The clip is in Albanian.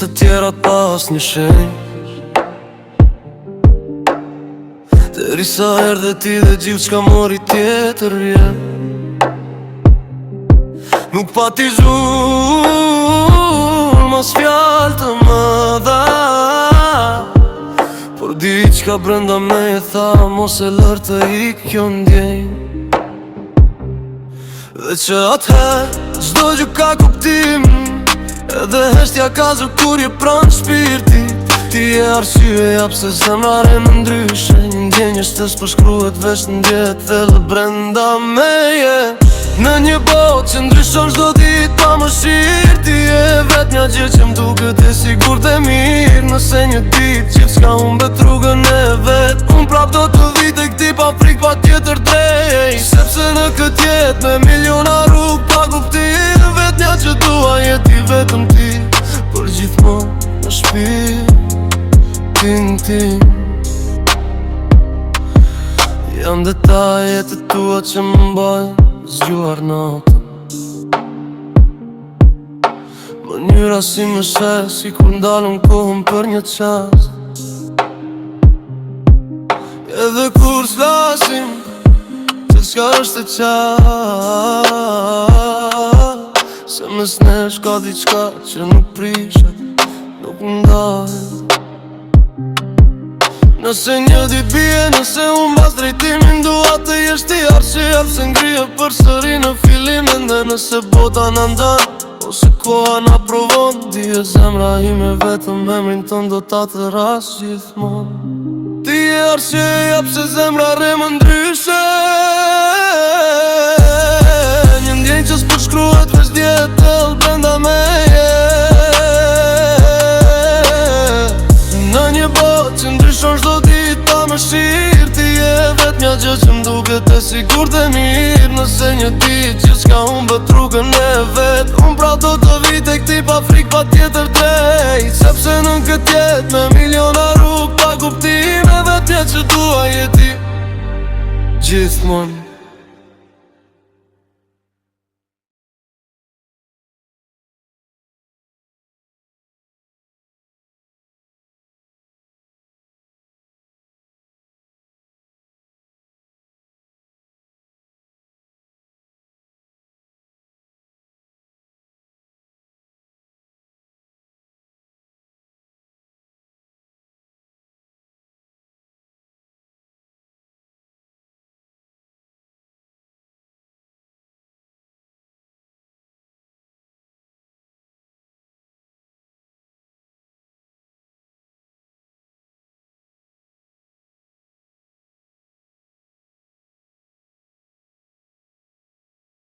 të tjera pas një shenjë. Derisa erdhe ti dhe gjithë çka mori tjetër vjen. Nuk pa t'i zhur mas fjallë të mëdha, por diçka brenda me e tha mos e lërë të ik kjo ndjenjë. Dhe që atëherë çdo gjë ka kuptim, edhe heshtja ka zë kur je pranë shpirtit. Ti e arsyeja pse zemra re më ndryshe, një ndjenjë që s'përshkruhet veç ndjet thellë brenda meje. Në një botë që ndryshon çdo ditë pa mëshirë, ti e vetmja gjë që m'duket e sigurt e mirë. Nëse një ditë gjithçka humbet rrugën e vet, unë prap do të vi tek ti pa frikë pa tjetër drejt. Sepse në këtë jetë me miliona rrugë pa kuptim, vetmja që dua jeti vetëm ti, për gjithmonë në shpirtin tim. Janë detajet e tua që më mbajnë zgjuar natën, mënyra si më sheh, si kur ndalëm kohën për një qast. Edhe kur s'lasim, që s'ka është e qartë, se mes nesh ka diçka që nuk prishet, nuk ndahet. Nëse një dit bie, nëse unë bas drejtimin, dua të jesh ti arsyeja pse ngrije përsëri në fillimin. Dhe nëse bota na ndan, ose koha na provon, dije zemra ime vetëm emrin tën do ta të ras gjithmonë. Ti e arsyeja pse zemra re më ndryshe, një ndjenjë që s'përshkruhet veç ndjet thellë brenda meje. Në një botë që ndryshon çdo ditë pa mëshirë, ti e vetmja gjë që m'duket e sigurt e mirë. Nëse një ditë gjithçka humbet rrugën e vet, unë pra do të vi tek ti pa frikë pa tjetër drejt. Sepse në këtë jetë me miliona rrugë pa kuptim, e vetmja që dua jeti gjithmonë